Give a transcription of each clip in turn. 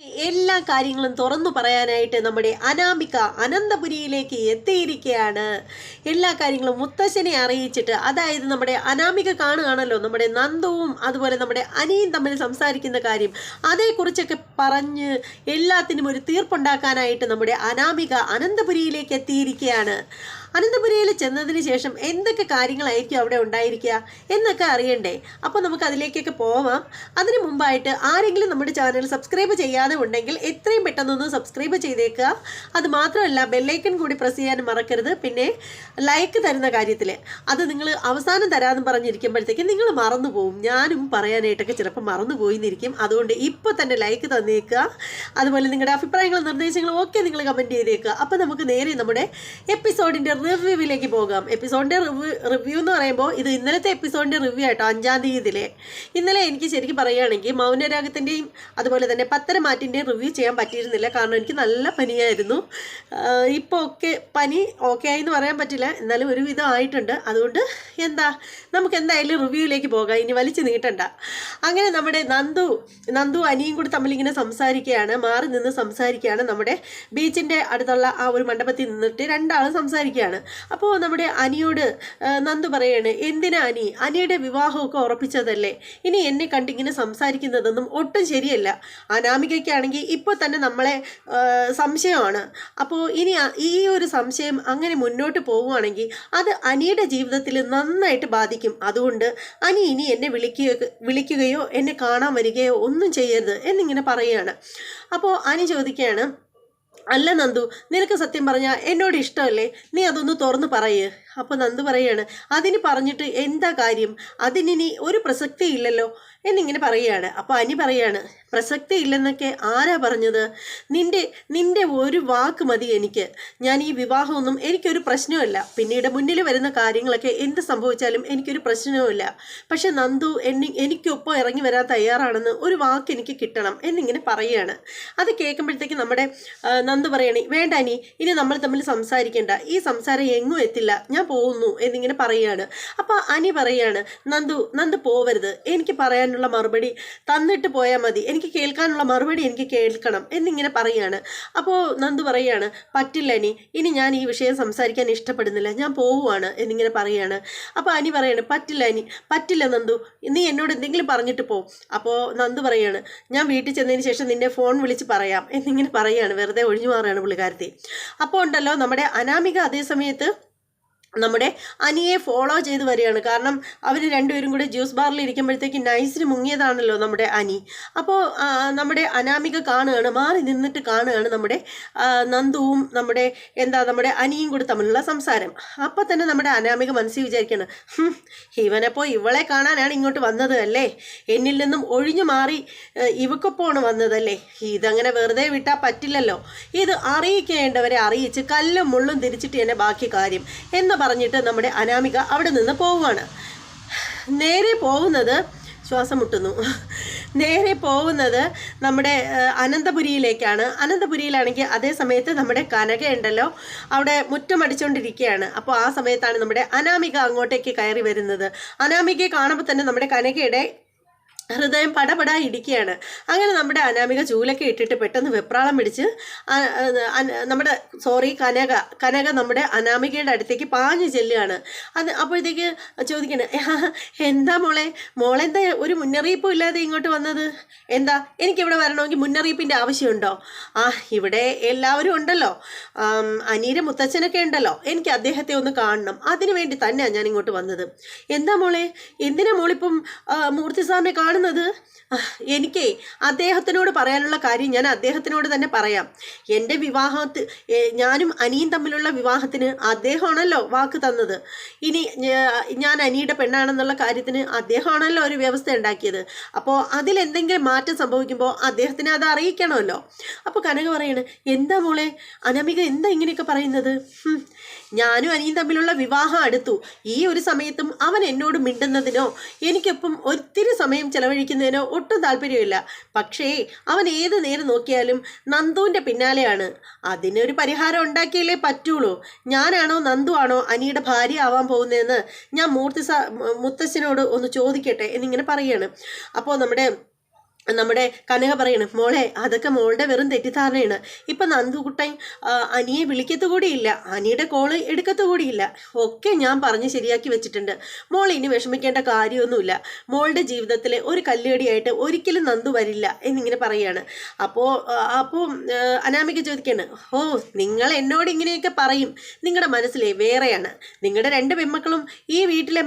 എല്ലാ കാര്യങ്ങളും തുറന്നു പറയാനായിട്ട് നമ്മുടെ അനാമിക അനന്തപുരിയിലേക്ക് എത്തിയിരിക്കുകയാണ്. എല്ലാ കാര്യങ്ങളും മുത്തശ്ശനെ അറിയിച്ചിട്ട്, അതായത് നമ്മുടെ അനാമിക കാണുകയാണല്ലോ നമ്മുടെ നന്ദുവും അതുപോലെ നമ്മുടെ അനിയും തമ്മിൽ സംസാരിക്കുന്ന കാര്യം, അതേക്കുറിച്ചൊക്കെ പറഞ്ഞ് എല്ലാത്തിനും ഒരു തീർപ്പുണ്ടാക്കാനായിട്ട് നമ്മുടെ അനാമിക അനന്തപുരിയിലേക്ക് എത്തിയിരിക്കുകയാണ്. അനന്തപുരിയിൽ ചെന്നതിന് ശേഷം എന്തൊക്കെ കാര്യങ്ങളായിരിക്കും അവിടെ ഉണ്ടായിരിക്കുക എന്നൊക്കെ അറിയണ്ടേ? അപ്പോൾ നമുക്ക് അതിലേക്കൊക്കെ പോവാം. അതിന് മുമ്പായിട്ട് ആരെങ്കിലും നമ്മുടെ ചാനൽ സബ്സ്ക്രൈബ് ചെയ്യാതെ ഉണ്ടെങ്കിൽ എത്രയും പെട്ടെന്നൊന്ന് സബ്സ്ക്രൈബ് ചെയ്തേക്കുക. അത് മാത്രമല്ല ബെല്ലൈക്കൺ കൂടി പ്രസ് ചെയ്യാൻ മറക്കരുത്. പിന്നെ ലൈക്ക് തരുന്ന കാര്യത്തിൽ അത് നിങ്ങൾ അവസാനം തരാമെന്ന് പറഞ്ഞിരിക്കുമ്പോഴത്തേക്കും നിങ്ങൾ മറന്നു പോകും. ഞാനും പറയാനായിട്ടൊക്കെ ചിലപ്പോൾ മറന്നു പോയിന്നിരിക്കും. അതുകൊണ്ട് ഇപ്പോൾ തന്നെ ലൈക്ക് തന്നേക്കുക. അതുപോലെ നിങ്ങളുടെ അഭിപ്രായങ്ങളും നിർദ്ദേശങ്ങളും ഒക്കെ നിങ്ങൾ കമൻറ്റ് ചെയ്തേക്കുക. അപ്പോൾ നമുക്ക് നേരെ നമ്മുടെ എപ്പിസോഡിൻ്റെ റിവ്യൂവിലേക്ക് പോകാം. എപ്പിസോഡിൻ്റെ റിവ്യൂ എന്ന് പറയുമ്പോൾ ഇത് ഇന്നലത്തെ എപ്പിസോഡിൻ്റെ റിവ്യൂ ആയിട്ടോ, 5-ാം തീയതിയിലെ. ഇന്നലെ എനിക്ക് ശരിക്കും പറയുകയാണെങ്കിൽ മൗനരാഗത്തിൻ്റെയും അതുപോലെ തന്നെ പത്തരമാറ്റിൻ്റെയും റിവ്യൂ ചെയ്യാൻ പറ്റിയിരുന്നില്ല. കാരണം എനിക്ക് നല്ല പനിയായിരുന്നു. ഇപ്പോൾ പനി ഓക്കെ ആയി എന്ന് പറയാൻ പറ്റില്ല, എന്നാലും ഒരുവിധം ആയിട്ടുണ്ട്. അതുകൊണ്ട് നമുക്ക് എന്തായാലും റിവ്യൂവിലേക്ക് പോകാം, ഇനി വലിച്ചു നീട്ടണ്ട. അങ്ങനെ നമ്മുടെ നന്ദു അനിയും കൂടി തമ്മിലിങ്ങനെ സംസാരിക്കുകയാണ്, മാറി നിന്ന് സംസാരിക്കുകയാണ്. നമ്മുടെ ബീച്ചിൻ്റെ അടുത്തുള്ള ആ ഒരു മണ്ഡപത്തിൽ നിന്നിട്ട് രണ്ടാളും സംസാരിക്കുകയാണ്. അപ്പോൾ നമ്മുടെ അനിയോട് നന്ദു പറയാണ്, എന്തിനാ അനിയുടെ വിവാഹമൊക്കെ ഉറപ്പിച്ചതല്ലേ, ഇനി എന്നെ കണ്ടിങ്ങനെ സംസാരിക്കുന്നതൊന്നും ഒട്ടും ശരിയല്ല. അനാമികയ്ക്കാണെങ്കിൽ ഇപ്പോൾ തന്നെ നമ്മളെ സംശയമാണ്. അപ്പോൾ ഇനി ഈ ഒരു സംശയം അങ്ങനെ മുന്നോട്ട് പോവുകയാണെങ്കിൽ അത് അനിയുടെ ജീവിതത്തിൽ നന്നായിട്ട് ബാധിക്കും. അതുകൊണ്ട് ഇനി എന്നെ വിളിക്കുകയോ എന്നെ കാണാൻ വരികയോ ഒന്നും ചെയ്യരുത് എന്നിങ്ങനെ പറയുകയാണ്. അപ്പോൾ അനി ചോദിക്കുകയാണ്, അല്ല നന്ദു, നിനക്ക് സത്യം പറഞ്ഞാൽ എന്നോട് ഇഷ്ടമല്ലേ, നീ അതൊന്ന് തുറന്ന് പറയ്. അപ്പോൾ നന്ദു പറയാണ്, അതിന് പറഞ്ഞിട്ട് എന്താ കാര്യം, അതിനി ഒരു പ്രസക്തി ഇല്ലല്ലോ എന്നിങ്ങനെ പറയുകയാണ്. അപ്പോൾ അനി പറയാണ്, പ്രസക്തി ഇല്ലെന്നൊക്കെ ആരാ പറഞ്ഞത്? നിന്റെ ഒരു വാക്ക് മതി എനിക്ക്. ഞാൻ ഈ വിവാഹമൊന്നും എനിക്കൊരു പ്രശ്നമല്ല. പിന്നീട് മുന്നിൽ വരുന്ന കാര്യങ്ങളൊക്കെ എന്ത് സംഭവിച്ചാലും എനിക്കൊരു പ്രശ്നവുമില്ല. പക്ഷെ നന്ദു എനിക്കൊപ്പം ഇറങ്ങി വരാൻ തയ്യാറാണെന്ന് ഒരു വാക്ക് എനിക്ക് കിട്ടണം എന്നിങ്ങനെ പറയുകയാണ്. അത് കേൾക്കുമ്പോഴത്തേക്ക് നമ്മുടെ നന്ദു പറയണേ, വേണ്ട ഇനി നമ്മൾ തമ്മിൽ സംസാരിക്കേണ്ട, ഈ സംസാരം എങ്ങും എത്തില്ല, ഞാൻ പോകുന്നു എന്നിങ്ങനെ പറയുകയാണ്. അപ്പോൾ അനി പറയാണ്, നന്ദു പോവരുത്, എനിക്ക് പറയാനുള്ള മറുപടി തന്നിട്ട് പോയാൽ മതി, എനിക്ക് കേൾക്കാനുള്ള മറുപടി എനിക്ക് കേൾക്കണം എന്നിങ്ങനെ പറയുകയാണ്. അപ്പോൾ നന്ദു പറയുകയാണ്, പറ്റില്ല ഇനി ഞാൻ ഈ വിഷയം സംസാരിക്കാൻ ഇഷ്ടപ്പെടുന്നില്ല, ഞാൻ പോവുകയാണ് എന്നിങ്ങനെ പറയുകയാണ്. അപ്പോൾ അനി പറയാണ്, പറ്റില്ല നന്ദു, നീ എന്നോട് എന്തെങ്കിലും പറഞ്ഞിട്ട് പോ. അപ്പോൾ നന്ദു പറയാണ്, ഞാൻ വീട്ടിൽ ചെന്നതിന് ശേഷം നിന്നെ ഫോൺ വിളിച്ച് പറയാം എന്നിങ്ങനെ പറയുകയാണ്. വെറുതെ ഒഴിഞ്ഞു മാറുകയാണ് പുള്ളിക്കാരത്തി. അപ്പോൾ ഉണ്ടല്ലോ നമ്മുടെ അനാമിക അതേ സമയത്ത് നമ്മുടെ അനിയെ ഫോളോ ചെയ്ത് വരികയാണ്. കാരണം അവർ രണ്ടുപേരും കൂടെ ജ്യൂസ് ബാറിൽ ഇരിക്കുമ്പോഴത്തേക്ക് നൈസിന് മുങ്ങിയതാണല്ലോ നമ്മുടെ അനി. അപ്പോൾ നമ്മുടെ അനാമിക കാണുകയാണ്, മാറി നിന്നിട്ട് കാണുകയാണ് നമ്മുടെ നന്ദുവും നമ്മുടെ അനിയും കൂടി തമ്മിലുള്ള സംസാരം. അപ്പോൾ തന്നെ നമ്മുടെ അനാമിക മനസ്സിൽ വിചാരിക്കുകയാണ്, ഇവനപ്പോൾ ഇവളെ കാണാനാണ് ഇങ്ങോട്ട് വന്നത് അല്ലേ, എന്നിൽ നിന്നും ഒഴിഞ്ഞു മാറി ഇവക്കൊപ്പമാണ് വന്നതല്ലേ, ഇതങ്ങനെ വെറുതെ വിട്ടാൽ പറ്റില്ലല്ലോ, ഇത് അറിയിക്കേണ്ടവരെ അറിയിച്ച് കല്ലും മുള്ളും തിരിച്ചിട്ട് തന്നെ ബാക്കി കാര്യം എന്ന് പറഞ്ഞിട്ട് നമ്മുടെ അനാമിക അവിടെ നിന്ന് പോവുകയാണ്. നേരെ പോകുന്നത് നമ്മുടെ അനന്തപുരിയിലേക്കാണ്. അനന്തപുരിയിലാണെങ്കിൽ അതേ സമയത്ത് നമ്മുടെ കനക ഉണ്ടല്ലോ അവിടെ മുറ്റമടിച്ചുകൊണ്ടിരിക്കുകയാണ്. അപ്പോൾ ആ സമയത്താണ് നമ്മുടെ അനാമിക അങ്ങോട്ടേക്ക് കയറി വരുന്നത്. അനാമികയെ കാണുമ്പോൾ തന്നെ നമ്മുടെ കനകയുടെ ഹൃദയം പടപടാ ഇടിക്കുകയാണ്. അങ്ങനെ നമ്മുടെ അനാമിക ചൂലൊക്കെ ഇട്ടിട്ട് പെട്ടെന്ന് വെപ്രാളം പിടിച്ച് കനക നമ്മുടെ അനാമികയുടെ അടുത്തേക്ക് പാഞ്ഞു ചെല്ലുകയാണ്. അപ്പോഴത്തേക്ക് ചോദിക്കണേ, എന്താ മോളെന്താ ഒരു മുന്നറിയിപ്പും ഇല്ലാതെ ഇങ്ങോട്ട് വന്നത്? എന്താ എനിക്കിവിടെ വരണമെങ്കിൽ മുന്നറിയിപ്പിൻ്റെ ആവശ്യമുണ്ടോ? ഇവിടെ എല്ലാവരും ഉണ്ടല്ലോ, അനീരെ മുത്തച്ഛനൊക്കെ ഉണ്ടല്ലോ, എനിക്ക് അദ്ദേഹത്തെ ഒന്ന് കാണണം, അതിനു വേണ്ടി തന്നെയാണ് ഞാൻ ഇങ്ങോട്ട് വന്നത്. എന്താ എന്തിനാ മോളിപ്പം മൂർത്തിസ്വാമിയെ കാണുന്നത്? എനിക്ക് അദ്ദേഹത്തിനോട് പറയാനുള്ള കാര്യം ഞാൻ അദ്ദേഹത്തിനോട് തന്നെ പറയാം. എൻ്റെ ഞാനും അനിയും തമ്മിലുള്ള വിവാഹത്തിന് അദ്ദേഹമാണല്ലോ വാക്ക് തന്നത്. ഇനി ഞാൻ അനിയുടെ പെണ്ണാണെന്നുള്ള കാര്യത്തിന് അദ്ദേഹമാണല്ലോ ഒരു വ്യവസ്ഥ ഉണ്ടാക്കിയത്. അപ്പോൾ അതിലെന്തെങ്കിലും മാറ്റം സംഭവിക്കുമ്പോൾ അദ്ദേഹത്തിനെ അത് അറിയിക്കണമല്ലോ. അപ്പോൾ കനക പറയാണ്, എന്താ അനാമിക എന്താ ഇങ്ങനെയൊക്കെ പറയുന്നത്? ഞാനും അനിയും തമ്മിലുള്ള വിവാഹം അടുത്തു, ഈ ഒരു സമയത്തും അവൻ എന്നോട് മിണ്ടുന്നതിനോ എനിക്കൊപ്പം ഒത്തിരി സമയം ചെലവഴിക്കുന്നതിനോ ഒട്ടും താല്പര്യമില്ല. പക്ഷേ അവൻ ഏത് നേരം നോക്കിയാലും നന്ദുവിൻ്റെ പിന്നാലെയാണ്. അതിനൊരു പരിഹാരം ഉണ്ടാക്കിയല്ലേ പറ്റുള്ളൂ. ഞാനാണോ നന്ദു ആണോ അനിയുടെ ഭാര്യ ആവാൻ പോകുന്നതെന്ന് ഞാൻ മുത്തശ്ശനോട് ഒന്ന് ചോദിക്കട്ടെ എന്നിങ്ങനെ പറയുകയാണ്. അപ്പോൾ നമ്മുടെ നമ്മുടെ കനക പറയണം, മോളെ അതൊക്കെ മോളുടെ വെറും തെറ്റിദ്ധാരണയാണ്. ഇപ്പം നന്ദുകുട്ടൻ അനിയെ വിളിക്കത്തുകൂടിയില്ല, അനിയുടെ കോള് എടുക്കത്തുകൂടിയില്ല, ഒക്കെ ഞാൻ പറഞ്ഞ് ശരിയാക്കി വെച്ചിട്ടുണ്ട്. മോൾ ഇനി വിഷമിക്കേണ്ട കാര്യമൊന്നുമില്ല. മോളുടെ ജീവിതത്തിലെ ഒരു കല്ലുകടിയായിട്ട് ഒരിക്കലും നന്ദു വരില്ല എന്നിങ്ങനെ പറയുകയാണ്. അപ്പോൾ അനാമിക ചോദിക്കുകയാണ്, ഓ നിങ്ങൾ എന്നോട് ഇങ്ങനെയൊക്കെ പറയും, നിങ്ങളുടെ മനസ്സിലെ വേറെയാണ്. നിങ്ങളുടെ 2 പെൺമക്കളും ഈ വീട്ടിലെ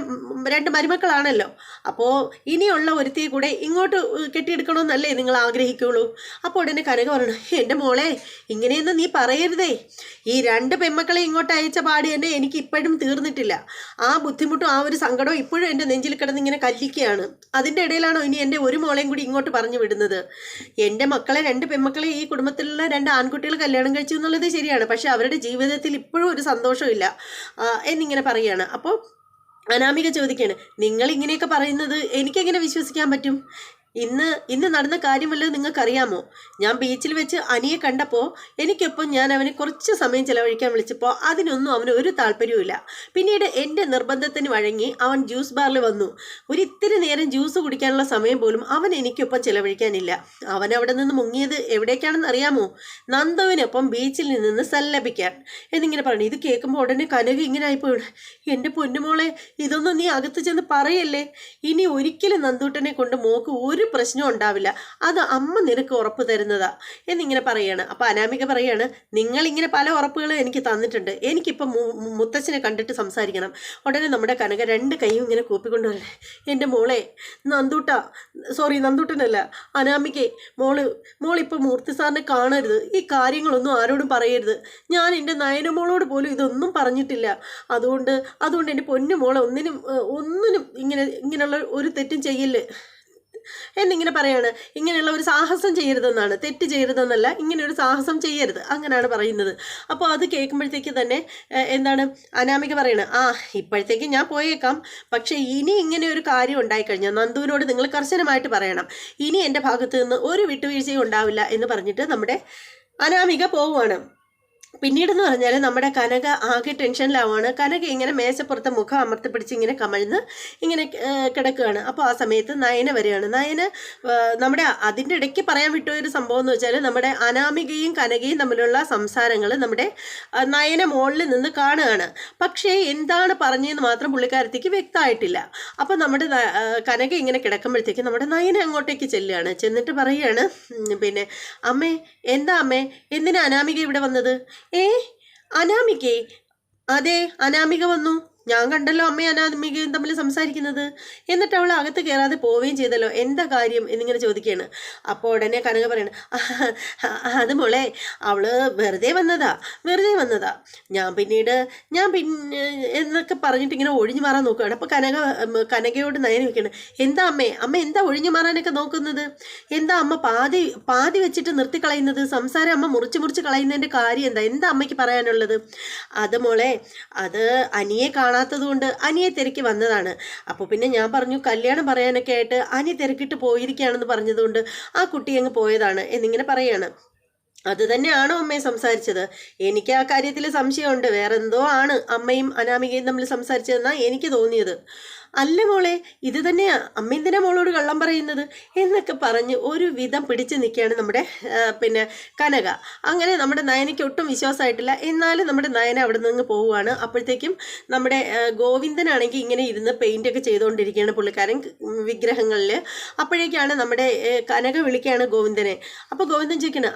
2 മരുമക്കളാണല്ലോ. അപ്പോൾ ഇനിയുള്ള ഒരുത്തിയെ കൂടെ ഇങ്ങോട്ട് കെട്ടിയെടുക്കണമെന്നല്ലേ നിങ്ങൾ ആഗ്രഹിക്കുള്ളൂ. അപ്പോൾ ഉടനെ കനക പറയണം, എൻ്റെ മോളെ ഇങ്ങനെയൊന്നും നീ പറയരുതേ. ഈ 2 പെൺമക്കളെ ഇങ്ങോട്ട് അയച്ച പാടി തന്നെ എനിക്ക് ഇപ്പോഴും തീർന്നിട്ടില്ല. ആ ബുദ്ധിമുട്ടും ആ ഒരു സങ്കടവും ഇപ്പോഴും എൻ്റെ നെഞ്ചിൽ കിടന്ന് ഇങ്ങനെ കല്ലിക്കുകയാണ്. അതിൻ്റെ ഇടയിലാണോ ഇനി എൻ്റെ ഒരു മോളെയും കൂടി ഇങ്ങോട്ട് പറഞ്ഞു വിടുന്നത്? എൻ്റെ മക്കളെ 2 പെൺമക്കളെ ഈ കുടുംബത്തിലുള്ള 2 ആൺകുട്ടികൾ കല്യാണം കഴിച്ചു എന്നുള്ളത് ശരിയാണ്, പക്ഷെ അവരുടെ ജീവിതത്തിൽ ഇപ്പോഴും ഒരു സന്തോഷമില്ല എന്നിങ്ങനെ പറയുകയാണ്. അപ്പോൾ അനാമിക ചോദിക്കുകയാണ്, നിങ്ങൾ ഇങ്ങനെയൊക്കെ പറയുന്നത് എനിക്കെങ്ങനെ വിശ്വസിക്കാൻ പറ്റും? ഇന്ന് നടന്ന കാര്യം വല്ലതും നിങ്ങൾക്കറിയാമോ? ഞാൻ ബീച്ചിൽ വെച്ച് അനിയെ കണ്ടപ്പോൾ എനിക്കൊപ്പം ഞാൻ അവനെ കുറച്ച് സമയം ചിലവഴിക്കാൻ വിളിച്ചപ്പോൾ അതിനൊന്നും അവന് ഒരു താല്പര്യവുമില്ല. പിന്നീട് എൻ്റെ നിർബന്ധത്തിന് വഴങ്ങി അവൻ ജ്യൂസ് ബാറിൽ വന്നു. ഒരിത്തിരി നേരം ജ്യൂസ് കുടിക്കാനുള്ള സമയം പോലും അവൻ എനിക്കൊപ്പം ചിലവഴിക്കാനില്ല. അവൻ അവിടെ നിന്ന് മുങ്ങിയത് എവിടേക്കാണെന്ന് അറിയാമോ? നന്ദുവിനൊപ്പം ബീച്ചിൽ നിന്ന് സല്ലപിക്കാൻ എന്നിങ്ങനെ പറഞ്ഞു. ഇത് കേൾക്കുമ്പോൾ ഉടനെ കനക ഇങ്ങനെ ആയിപ്പോയി, എൻ്റെ പൊന്നുമോളെ ഇതൊന്നും നീ അകത്ത് ചെന്ന് പറയല്ലേ. ഇനി ഒരിക്കലും നന്ദൂട്ടനെ കൊണ്ട് മോക്ക് ഒരു പ്രശ്നം ഉണ്ടാവില്ല, അത് അമ്മ നിനക്ക് ഉറപ്പ് തരുന്നതാ എന്നിങ്ങനെ പറയാണ്. അപ്പോൾ അനാമിക പറയാണ്, നിങ്ങളിങ്ങനെ പല ഉറപ്പുകളും എനിക്ക് തന്നിട്ടുണ്ട്, എനിക്കിപ്പം മുത്തച്ഛനെ കണ്ടിട്ട് സംസാരിക്കണം. ഉടനെ നമ്മുടെ കനക 2 കൈയും ഇങ്ങനെ കൂപ്പിക്കൊണ്ടുവരണേ, എൻ്റെ മോളെ നന്ദൂട്ടനല്ല അനാമികെ, മോളിപ്പോൾ മൂർത്തി സാറിനെ കാണരുത്, ഈ കാര്യങ്ങളൊന്നും ആരോടും പറയരുത്. ഞാൻ എൻ്റെ നയനമോളോട് പോലും ഇതൊന്നും പറഞ്ഞിട്ടില്ല. അതുകൊണ്ട് എൻ്റെ പൊന്നു മോളെ ഒന്നിനും ഇങ്ങനെയുള്ള ഒരു തെറ്റും ചെയ്യില്ല എന്നിങ്ങനെ പറയാണ്. ഇങ്ങനെയുള്ള ഒരു സാഹസം ചെയ്യരുതെന്നാണ്, തെറ്റ് ചെയ്യരുതെന്നല്ല, ഇങ്ങനെ ഒരു സാഹസം ചെയ്യരുത് അങ്ങനെയാണ് പറയുന്നത്. അപ്പോൾ അത് കേൾക്കുമ്പോഴത്തേക്ക് തന്നെ എന്താണ് അനാമിക പറയണത്, ഇപ്പോഴത്തേക്ക് ഞാൻ പോയേക്കാം, പക്ഷേ ഇനി ഇങ്ങനെ ഒരു കാര്യം ഉണ്ടായിക്കഴിഞ്ഞാൽ നന്ദുവിനോട് നിങ്ങൾ കർശനമായിട്ട് പറയണം, ഇനി എൻ്റെ ഭാഗത്ത് നിന്ന് ഒരു വിട്ടുവീഴ്ചയും ഉണ്ടാവില്ല എന്ന് പറഞ്ഞിട്ട് നമ്മുടെ അനാമിക പോവുകയാണ്. പിന്നീടെന്ന് പറഞ്ഞാൽ നമ്മുടെ കനക ആകെ ടെൻഷനിലാവാണ്. കനക ഇങ്ങനെ മേശപ്പുറത്തെ മുഖം അമർത്തിപ്പിടിച്ച് ഇങ്ങനെ കമഴ്ന്ന് ഇങ്ങനെ കിടക്കുകയാണ്. അപ്പോൾ ആ സമയത്ത് നയന വരികയാണ്. നയന നമ്മുടെ അതിൻ്റെ ഇടയ്ക്ക് പറയാൻ വിട്ടൊരു സംഭവം എന്ന് വെച്ചാൽ നമ്മുടെ അനാമികയും കനകയും തമ്മിലുള്ള സംസാരങ്ങൾ നമ്മുടെ നയന മുകളിൽ നിന്ന് കാണുകയാണ്. പക്ഷേ എന്താണ് പറഞ്ഞതെന്ന് മാത്രം പുള്ളിക്കാരത്തേക്ക് വ്യക്തമായിട്ടില്ല. അപ്പോൾ നമ്മുടെ കനക ഇങ്ങനെ കിടക്കുമ്പോഴത്തേക്ക് നമ്മുടെ നയന അങ്ങോട്ടേക്ക് ചെല്ലുകയാണ്. ചെന്നിട്ട് പറയുകയാണ്, പിന്നെ അമ്മേ എന്താ അമ്മേ, എന്തിനാ അനാമിക ഇവിടെ വന്നത്? അനാമികേ? അതെ, അനാമിക വന്നു. ഞാൻ കണ്ടല്ലോ അമ്മയും അനാമികയും തമ്മിൽ സംസാരിക്കുന്നത്. എന്നിട്ട് അവൾ അകത്ത് കയറാതെ പോവുകയും ചെയ്തല്ലോ, എന്താ കാര്യം എന്നിങ്ങനെ ചോദിക്കുകയാണ്. അപ്പോൾ ഉടനെ കനക പറയണം, അത് മോളെ അവള് വെറുതെ വന്നതാ. ഞാൻ പിന്നെ എന്നൊക്കെ പറഞ്ഞിട്ട് ഇങ്ങനെ ഒഴിഞ്ഞു മാറാൻ നോക്കുകയാണ്. അപ്പോൾ കനകയോട് നയന വെക്കണം, എന്താ അമ്മ എന്താ ഒഴിഞ്ഞു മാറാനൊക്കെ നോക്കുന്നത്? എന്താ അമ്മ പാതി വെച്ചിട്ട് നിർത്തിക്കളയുന്നത്? സംസാരം അമ്മ മുറിച്ച് കളയുന്നതിൻ്റെ കാര്യം എന്താ അമ്മയ്ക്ക് പറയാനുള്ളത്? അത് മോളെ, അത് അനിയെ കാണാത്തത് കൊണ്ട് അനിയെ തിരക്കി വന്നതാണ്. അപ്പോൾ പിന്നെ ഞാൻ പറഞ്ഞു കല്യാണം പറയാനൊക്കെ ആയിട്ട് അനി തിരക്കിട്ട് പോയിരിക്കുകയാണെന്ന് പറഞ്ഞതുകൊണ്ട് ആ കുട്ടി അങ്ങ് പോയതാണ് എന്നിങ്ങനെ പറയാണ്. അത് തന്നെയാണോ അമ്മയെ സംസാരിച്ചത്? എനിക്ക് ആ കാര്യത്തിൽ സംശയമുണ്ട്. വേറെന്തോ ആണ് അമ്മയും അനാമികയും തമ്മിൽ സംസാരിച്ചതെന്നാണ് എനിക്ക് തോന്നിയത്. അല്ല മോളെ, ഇത് തന്നെയാ അമ്മ എന്തിനാ മോളോട് കള്ളം പറയുന്നത് എന്നൊക്കെ പറഞ്ഞ് ഒരു വിധം പിടിച്ച് നിൽക്കുകയാണ് നമ്മുടെ പിന്നെ കനക. അങ്ങനെ നമ്മുടെ നയനയ്ക്ക് ഒട്ടും വിശ്വാസമായിട്ടില്ല. എന്നാലും നമ്മുടെ നയന അവിടെ നിന്ന് പോവുകയാണ്. അപ്പോഴത്തേക്കും നമ്മുടെ ഗോവിന്ദനാണെങ്കിൽ ഇങ്ങനെ ഇരുന്ന് പെയിൻ്റൊക്കെ ചെയ്തുകൊണ്ടിരിക്കുകയാണ് പുള്ളിക്കാരൻ വിഗ്രഹങ്ങളിൽ. അപ്പോഴേക്കാണ് നമ്മുടെ കനക വിളിക്കുകയാണ് ഗോവിന്ദനെ. അപ്പോൾ ഗോവിന്ദൻ ചോദിക്കണം,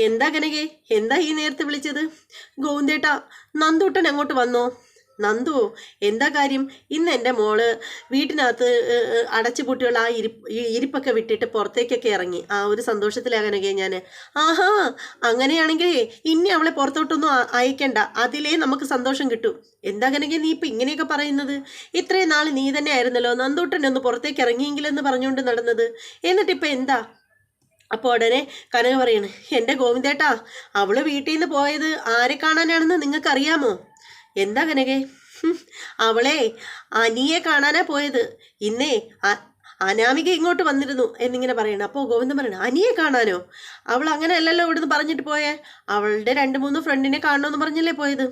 എന്താ കനകേ, എന്താ ഈ നേരത്തെ വിളിച്ചത്? ഗോവിന്ദേട്ടാ, നന്ദൂട്ടൻ അങ്ങോട്ട് വന്നോ? നന്ദു, എന്താ കാര്യം? ഇന്ന് എൻ്റെ മോള് വീട്ടിനകത്ത് അടച്ചുപൂട്ടിയുള്ള ആ ഇരിപ്പൊക്കെ വിട്ടിട്ട് പുറത്തേക്കൊക്കെ ഇറങ്ങി. ആ ഒരു സന്തോഷത്തിലാകാനൊക്കെ ഞാൻ. അങ്ങനെയാണെങ്കിൽ ഇനി അവളെ പുറത്തോട്ടൊന്നും അയക്കണ്ട, അതിലേ നമുക്ക് സന്തോഷം കിട്ടും. എന്താ കനകെ നീ ഇപ്പം ഇങ്ങനെയൊക്കെ പറയുന്നത്? ഇത്രയും നാൾ നീ തന്നെ ആയിരുന്നല്ലോ നന്ദൂട്ടനെ ഒന്ന് പുറത്തേക്ക് ഇറങ്ങിയെങ്കിലെന്ന് പറഞ്ഞുകൊണ്ട് നടന്നത്. എന്നിട്ടിപ്പോൾ എന്താ? അപ്പോൾ ഉടനെ കനക പറയണ്, എൻ്റെ ഗോവിന്ദേട്ടാ, അവള് വീട്ടിൽ നിന്ന് പോയത് ആരെ കാണാനാണെന്ന് നിങ്ങൾക്കറിയാമോ? എന്താ കനകെ? അവളെ അനിയെ കാണാനാ പോയത്. ഇന്നേ അനാമിക ഇങ്ങോട്ട് വന്നിരുന്നു എന്നിങ്ങനെ പറയണം. അപ്പോൾ ഗോവിന്ദൻ പറയണം, അനിയെ കാണാനോ? അവൾ അങ്ങനെ അല്ലല്ലോ ഇവിടുന്ന് പറഞ്ഞിട്ട് പോയേ. അവളുടെ 2-3 ഫ്രണ്ടിനെ കാണണമെന്ന് പറഞ്ഞല്ലേ പോയത്.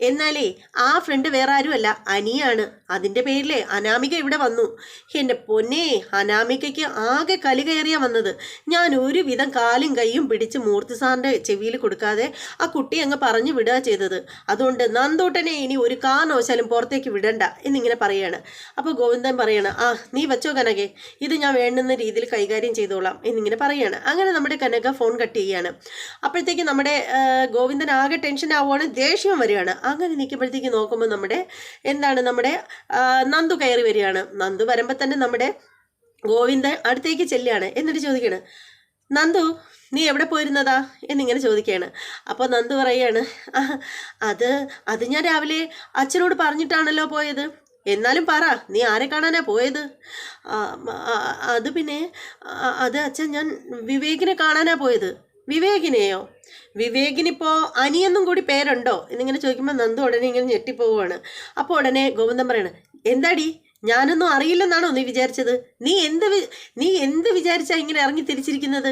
എന്നാലേ ആ ഫ്രണ്ട് വേറെ ആരുമല്ല, അനിയാണ്. അതിൻ്റെ പേരിലേ അനാമിക ഇവിടെ വന്നു. എൻ്റെ പൊന്നേ, അനാമികയ്ക്ക് ആകെ കലി കയറിയാ വന്നത്. ഞാൻ ഒരുവിധം കാലും കൈയും പിടിച്ച് മൂർത്തി സാറിൻ്റെ ചെവിയിൽ കൊടുക്കാതെ ആ കുട്ടി അങ്ങ് പറഞ്ഞു വിടുക ചെയ്തത്. അതുകൊണ്ട് നന്ദൂട്ടനെ ഇനി ഒരു കാരണവശാലും പുറത്തേക്ക് വിടണ്ട എന്നിങ്ങനെ പറയാണ്. അപ്പോൾ ഗോവിന്ദൻ പറയാണ്, നീ വെച്ചോ കനകെ, ഇത് ഞാൻ വേണ്ടുന്ന രീതിയിൽ കൈകാര്യം ചെയ്തോളാം എന്നിങ്ങനെ പറയാണ്. അങ്ങനെ നമ്മുടെ കനക ഫോൺ കട്ട് ചെയ്യാണ്. അപ്പോഴത്തേക്ക് നമ്മുടെ ഗോവിന്ദൻ ആകെ ടെൻഷൻ ആവുകയാണ്, ദേഷ്യം വരികയാണ്. അങ്ങനെ നിൽക്കുമ്പോഴത്തേക്ക് നോക്കുമ്പോൾ നമ്മുടെ നന്ദു കയറി വരികയാണ്. നന്ദു വരുമ്പോൾ തന്നെ നമ്മുടെ ഗോവിന്ദൻ അടുത്തേക്ക് ചെല്ലുകയാണ്. എന്നിട്ട് ചോദിക്കുകയാണ്, നന്ദു നീ എവിടെ പോയിരുന്നതാ എന്നിങ്ങനെ ചോദിക്കുകയാണ്. അപ്പോൾ നന്ദു പറയാണ്, അത് ഞാൻ രാവിലെ അച്ഛനോട് പറഞ്ഞിട്ടാണല്ലോ പോയത്. എന്നാലും പറ, നീ ആരെ കാണാനാ പോയത്? അത് പിന്നെ അത് അച്ഛൻ, ഞാൻ വിവേകിനെ കാണാനാ പോയത്. വിവേകിനെയോ? വിവേകിനിപ്പോൾ അനിയെന്നും കൂടി പേരുണ്ടോ എന്നിങ്ങനെ ചോദിക്കുമ്പോൾ നന്ദു ഉടനെ ഇങ്ങനെ ഞെട്ടിപ്പോവുകയാണ്. അപ്പോൾ ഉടനെ ഗോവിന്ദൻ പറയണ, എന്താടി ഞാനൊന്നും അറിയില്ലെന്നാണോ നീ വിചാരിച്ചത്? നീ എന്ത് വിചാരിച്ചാ ഇങ്ങനെ ഇറങ്ങി തിരിച്ചിരിക്കുന്നത്?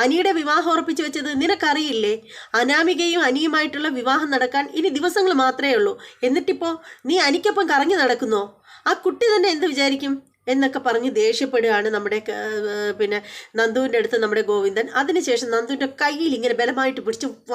അനിയുടെ വിവാഹം ഉറപ്പിച്ചു വെച്ചത് നിനക്കറിയില്ലേ? അനാമികയും അനിയുമായിട്ടുള്ള വിവാഹം നടക്കാൻ ഇനി ദിവസങ്ങൾ മാത്രമേ ഉള്ളൂ. എന്നിട്ടിപ്പോൾ നീ അനിക്കൊപ്പം കറങ്ങി നടക്കുന്നോ? ആ കുട്ടി തന്നെ എന്ത് വിചാരിക്കും എന്നൊക്കെ പറഞ്ഞ് ദേഷ്യപ്പെടുകയാണ് നമ്മുടെ നന്ദുവിൻ്റെ അടുത്ത് നമ്മുടെ ഗോവിന്ദൻ. അതിനുശേഷം നന്ദുവിൻ്റെ കയ്യിൽ ഇങ്ങനെ ബലമായിട്ട്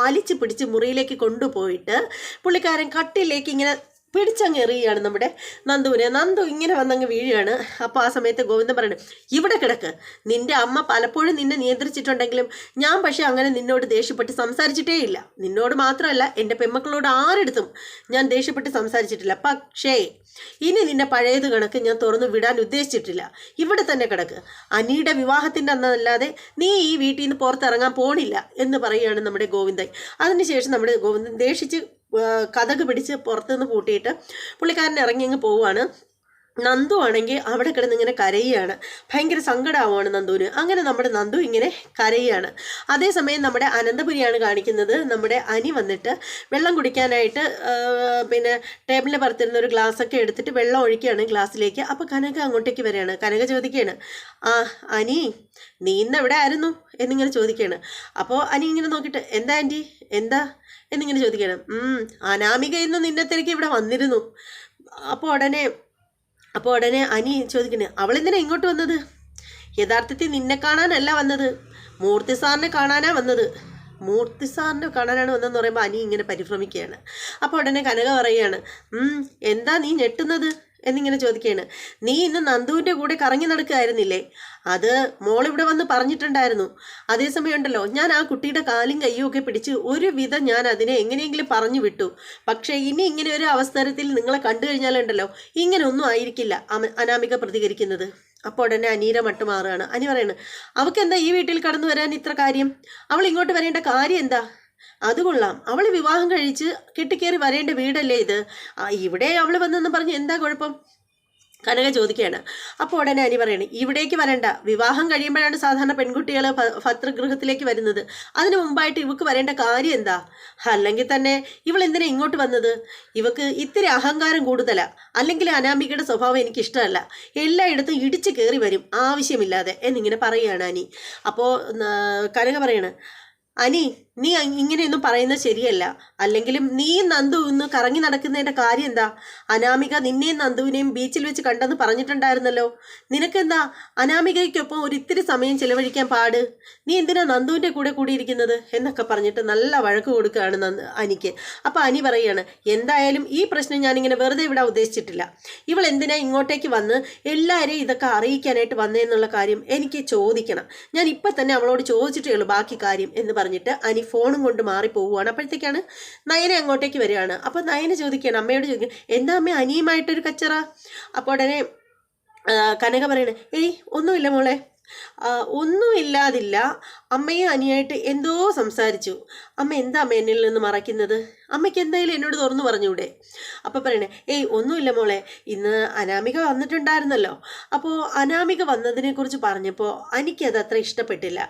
വലിച്ചു പിടിച്ച് മുറിയിലേക്ക് കൊണ്ടുപോയിട്ട് പുള്ളിക്കാരൻ കട്ടിലേക്ക് ഇങ്ങനെ പിടിച്ചങ്ങെറിയാണ് നമ്മുടെ നന്ദുവിനെ. നന്ദു ഇങ്ങനെ വന്നങ്ങ് വീഴുകയാണ്. അപ്പോൾ ആ സമയത്ത് ഗോവിന്ദൻ പറയണേ, ഇവിടെ കിടക്ക്. നിന്റെ അമ്മ പലപ്പോഴും നിന്നെ നിയന്ത്രിച്ചിട്ടുണ്ടെങ്കിലും ഞാൻ പക്ഷേ അങ്ങനെ നിന്നോട് ദേഷ്യപ്പെട്ട് സംസാരിച്ചിട്ടേ ഇല്ല. നിന്നോട് മാത്രമല്ല, എൻ്റെ പെമ്മക്കളോട് ആരെടുത്തും ഞാൻ ദേഷ്യപ്പെട്ട് സംസാരിച്ചിട്ടില്ല. പക്ഷേ ഇനി നിന്നെ പഴയത് കണക്ക് ഞാൻ തുറന്നു വിടാൻ ഉദ്ദേശിച്ചിട്ടില്ല. ഇവിടെ തന്നെ കിടക്ക്. അനിയുടെ വിവാഹത്തിൻ്റെ അന്നല്ലാതെ നീ ഈ വീട്ടിൽ നിന്ന് പുറത്തിറങ്ങാൻ പോണില്ല എന്ന് പറയുകയാണ് നമ്മുടെ ഗോവിന്ദൻ. അതിനുശേഷം നമ്മുടെ ഗോവിന്ദൻ ദേഷിച്ച് കതക് പിടിച്ച് പുറത്തുനിന്ന് പൂട്ടിയിട്ട് പുള്ളിക്കാരൻ ഇറങ്ങി അങ്ങ് പോവുകയാണ്. നന്ദു ആണെങ്കിൽ അവിടെ കിടന്ന് ഇങ്ങനെ കരയുകയാണ്. ഭയങ്കര സങ്കടമാവുകയാണ് നന്ദുവിന്. അങ്ങനെ നമ്മുടെ നന്ദു ഇങ്ങനെ കരയുകയാണ്. അതേസമയം നമ്മുടെ അനന്തപുരിയാണ് കാണിക്കുന്നത്. നമ്മുടെ അനി വന്നിട്ട് വെള്ളം കുടിക്കാനായിട്ട് ടേബിളിൽ പുറത്തിരുന്ന ഒരു ഗ്ലാസ്സൊക്കെ എടുത്തിട്ട് വെള്ളം ഒഴിക്കുകയാണ് ഗ്ലാസ്സിലേക്ക്. അപ്പോൾ കനക അങ്ങോട്ടേക്ക് വരികയാണ്. കനക ചോദിക്കുകയാണ്, അനി നീ ഇന്ന് എവിടെ ആയിരുന്നു എന്നിങ്ങനെ ചോദിക്കുകയാണ്. അപ്പോൾ അനി ഇങ്ങനെ നോക്കിയിട്ട്, എന്താ ആൻറ്റി എന്താ എന്നിങ്ങനെ ചോദിക്കുകയാണ്. അനാമിക ഇന്ന് നിന്നെ തിരക്കി ഇവിടെ വന്നിരുന്നു. അപ്പോൾ ഉടനെ അനി ചോദിക്കണേ, അവളെന്തിനാ ഇങ്ങോട്ട് വന്നത്? യഥാർത്ഥത്തിൽ നിന്നെ കാണാനല്ല വന്നത്, മൂർത്തി സാറിനെ കാണാനാ വന്നത്. മൂർത്തി സാറിനെ കാണാനാണ് വന്നതെന്ന് പറയുമ്പോൾ അനി ഇങ്ങനെ പരിഭ്രമിക്കുകയാണ്. അപ്പോൾ ഉടനെ കനക പറയുകയാണ്, എന്താ നീ ഞെട്ടുന്നത് എന്നിങ്ങനെ ചോദിക്കുകയാണ്. നീ ഇന്ന് നന്ദുവിൻ്റെ കൂടെ കറങ്ങി നടക്കുകയായിരുന്നില്ലേ? അത് മോളിവിടെ വന്ന് പറഞ്ഞിട്ടുണ്ടായിരുന്നു. അതേസമയം ഉണ്ടല്ലോ, ഞാൻ ആ കുട്ടിയുടെ കാലും കയ്യും ഒക്കെ പിടിച്ച് ഒരുവിധം ഞാൻ അതിനെ എങ്ങനെയെങ്കിലും പറഞ്ഞു വിട്ടു. പക്ഷേ ഇനി ഇങ്ങനെ ഒരു അവസരത്തിൽ നിങ്ങളെ കണ്ടു കഴിഞ്ഞാലുണ്ടല്ലോ, ഇങ്ങനെ ഒന്നും ആയിരിക്കില്ല അനാമിക പ്രതികരിക്കുന്നത്. അപ്പോൾ ഉടനെ അനീര മട്ട് മാറുകയാണ്. അനി പറയാണ്, അവക്കെന്താ ഈ വീട്ടിൽ കടന്നു വരാൻ ഇത്ര കാര്യം? അവൾ ഇങ്ങോട്ട് വരേണ്ട കാര്യം എന്താ? അത് കൊള്ളാം, അവൾ വിവാഹം കഴിച്ച് കെട്ടിക്കേറി വരേണ്ട വീടല്ലേ ഇത്? ഇവിടെ അവൾ വന്നെന്ന് പറഞ്ഞ് എന്താ കുഴപ്പം? കനക ചോദിക്കുകയാണ്. അപ്പോൾ ഉടനെ അനി പറയണേ, ഇവിടേക്ക് വരണ്ട. വിവാഹം കഴിയുമ്പോഴാണ് സാധാരണ പെൺകുട്ടികൾ ഭർതൃഗൃഹത്തിലേക്ക് വരുന്നത്. അതിനു മുമ്പായിട്ട് ഇവക്ക് വരേണ്ട കാര്യം എന്താ? അല്ലെങ്കിൽ തന്നെ ഇവൾ എന്തിനാ ഇങ്ങോട്ട് വന്നത്? ഇവക്ക് ഇത്തിരി അഹങ്കാരം കൂടുതലാണ്. അല്ലെങ്കിൽ അനാമികയുടെ സ്വഭാവം എനിക്കിഷ്ടമല്ല. എല്ലായിടത്തും ഇടിച്ചു കയറി വരും ആവശ്യമില്ലാതെ എന്നിങ്ങനെ പറയുകയാണ് അനി. അപ്പോൾ കനക പറയണേ, അനി നീ ഇങ്ങനെയൊന്നും പറയുന്നത് ശരിയല്ല. അല്ലെങ്കിലും നീ നന്ദു ഇന്ന് കറങ്ങി നടക്കുന്നതിൻ്റെ കാര്യം എന്താ? അനാമിക നിന്നെയും നന്ദുവിനെയും ബീച്ചിൽ വെച്ച് കണ്ടെന്ന് പറഞ്ഞിട്ടുണ്ടായിരുന്നല്ലോ. നിനക്കെന്താ അനാമികയ്ക്കൊപ്പം ഒരിത്തിരി സമയം ചിലവഴിക്കാൻ പാട്? നീ എന്തിനാ നന്ദുവിൻ്റെ കൂടെ കൂടിയിരിക്കുന്നത് എന്നൊക്കെ പറഞ്ഞിട്ട് നല്ല വഴക്ക് കൊടുക്കുകയാണ് അനിക്ക്. അപ്പോൾ അനി പറയുകയാണ്, എന്തായാലും ഈ പ്രശ്നം ഞാനിങ്ങനെ വെറുതെ വിടാൻ ഉദ്ദേശിച്ചിട്ടില്ല. ഇവൾ എന്തിനാ ഇങ്ങോട്ടേക്ക് വന്ന് എല്ലാവരെയും ഇതൊക്കെ അറിയിക്കാനായിട്ട് വന്നതെന്നുള്ള കാര്യം എനിക്ക് ചോദിക്കണം. ഞാൻ ഇപ്പം തന്നെ അവളോട് ചോദിച്ചിട്ടേ ഉള്ളൂ ബാക്കി കാര്യം എന്ന് പറഞ്ഞിട്ട് അനി ഫോണും കൊണ്ട് മാറിപ്പോവുകയാണ്. അപ്പോഴത്തേക്കാണ് നയന അങ്ങോട്ടേക്ക് വരികയാണ്. അപ്പോൾ നയന ചോദിക്കുകയാണ്, അമ്മയോട് ചോദിക്കും, എന്താ അമ്മ അനിയുമായിട്ടൊരു കച്ചറ? അപ്പോൾ ഉടനെ കനക പറയണേ, ഒന്നുമില്ല മോളെ, ഒന്നുമില്ലാതില്ല. അമ്മയും അനിയായിട്ട് എന്തോ സംസാരിച്ചു. അമ്മ എന്താ അമ്മ എന്നിൽ നിന്ന് മറയ്ക്കുന്നത്? അമ്മയ്ക്ക് എന്തായാലും എന്നോട് തുറന്നു പറഞ്ഞൂടെ? അപ്പം പറയണേ, ഏയ് ഒന്നുമില്ല മോളെ, ഇന്ന് അനാമിക വന്നിട്ടുണ്ടായിരുന്നല്ലോ. അപ്പോൾ അനാമിക വന്നതിനെക്കുറിച്ച് പറഞ്ഞപ്പോൾ എനിക്കത് അത്ര ഇഷ്ടപ്പെട്ടില്ല.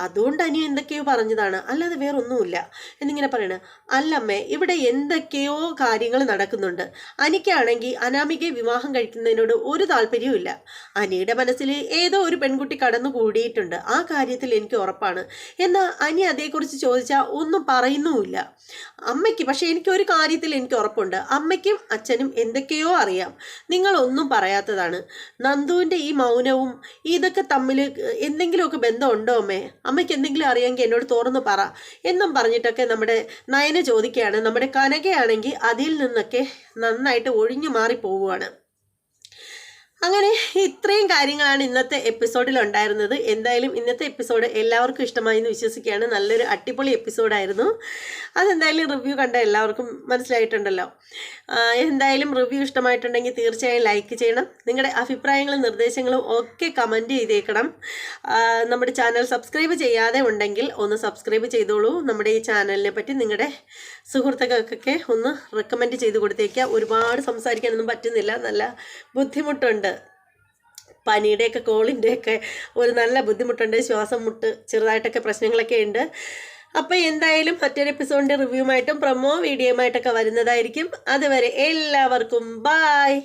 അതുകൊണ്ട് അനി എന്തൊക്കെയോ പറഞ്ഞതാണ്, അല്ലാതെ വേറൊന്നുമില്ല എന്നിങ്ങനെ പറയണേ. അല്ലമ്മേ, ഇവിടെ എന്തൊക്കെയോ കാര്യങ്ങൾ നടക്കുന്നുണ്ട്. അനിക്കാണെങ്കിൽ അനാമികയെ വിവാഹം കഴിക്കുന്നതിനോട് ഒരു താല്പര്യവും ഇല്ല. അനിയുടെ മനസ്സിൽ ഏതോ ഒരു പെൺകുട്ടി കടന്നു കൂടിയിട്ടുണ്ട്, ആ കാര്യത്തിൽ എനിക്ക് ഉറപ്പാണ്. എന്നാൽ അനി അതേക്കുറിച്ച് ചോദിച്ചാൽ ഒന്നും പറയുന്നുമില്ല അമ്മയ്ക്ക്. പക്ഷെ എനിക്കൊരു കാര്യത്തിൽ എനിക്ക് ഉറപ്പുണ്ട്, അമ്മയ്ക്കും അച്ഛനും എന്തൊക്കെയോ അറിയാം, നിങ്ങളൊന്നും പറയാത്തതാണ്. നന്ദുവിൻ്റെ ഈ മൗനവും ഇതൊക്കെ തമ്മിൽ എന്തെങ്കിലുമൊക്കെ ബന്ധമുണ്ടോ അമ്മേ? അമ്മയ്ക്ക് എന്തെങ്കിലും അറിയാമെങ്കിൽ എന്നോട് തുറന്ന് പറ എന്നും പറഞ്ഞിട്ടൊക്കെ നമ്മുടെ നയന ചോദിക്കുകയാണ്. നമ്മുടെ കനകയാണെങ്കിൽ അതിൽ നിന്നൊക്കെ നന്നായിട്ട് ഒഴിഞ്ഞു മാറി പോവുകയാണ്. അങ്ങനെ ഇത്രയും കാര്യങ്ങളാണ് ഇന്നത്തെ എപ്പിസോഡിൽ ഉണ്ടായിരുന്നത്. എന്തായാലും ഇന്നത്തെ എപ്പിസോഡ് എല്ലാവർക്കും ഇഷ്ടമായി എന്ന് വിശ്വസിക്കുകയാണ്. നല്ലൊരു അടിപൊളി എപ്പിസോഡായിരുന്നു. അതെന്തായാലും റിവ്യൂ കണ്ട എല്ലാവർക്കും മനസ്സിലായിട്ടുണ്ടല്ലോ. എന്തായാലും റിവ്യൂ ഇഷ്ടമായിട്ടുണ്ടെങ്കിൽ തീർച്ചയായും ലൈക്ക് ചെയ്യണം. നിങ്ങളുടെ അഭിപ്രായങ്ങളും നിർദ്ദേശങ്ങളും ഒക്കെ കമൻറ്റ് ചെയ്തേക്കണം. നമ്മുടെ ചാനൽ സബ്സ്ക്രൈബ് ചെയ്യാതെ ഉണ്ടെങ്കിൽ ഒന്ന് സബ്സ്ക്രൈബ് ചെയ്തോളൂ. നമ്മുടെ ഈ ചാനലിനെ പറ്റി നിങ്ങളുടെ സുഹൃത്തുക്കൾക്കൊക്കെ ഒന്ന് റെക്കമെൻഡ് ചെയ്ത് കൊടുത്തേക്കുക. ഒരുപാട് സംസാരിക്കാനൊന്നും പറ്റുന്നില്ല, നല്ല ബുദ്ധിമുട്ടുണ്ട്. പനിയുടെയൊക്കെ കോളിൻ്റെയൊക്കെ ഒരു നല്ല ബുദ്ധിമുട്ടുണ്ട്, ശ്വാസം മുട്ട് ചെറുതായിട്ടൊക്കെ പ്രശ്നങ്ങളൊക്കെ ഉണ്ട്. അപ്പോൾ എന്തായാലും മറ്റൊരു എപ്പിസോഡിൻ്റെ റിവ്യൂമായിട്ടും പ്രൊമോ വീഡിയോയുമായിട്ടൊക്കെ വരുന്നതായിരിക്കും. അതുവരെ എല്ലാവർക്കും ബായ്.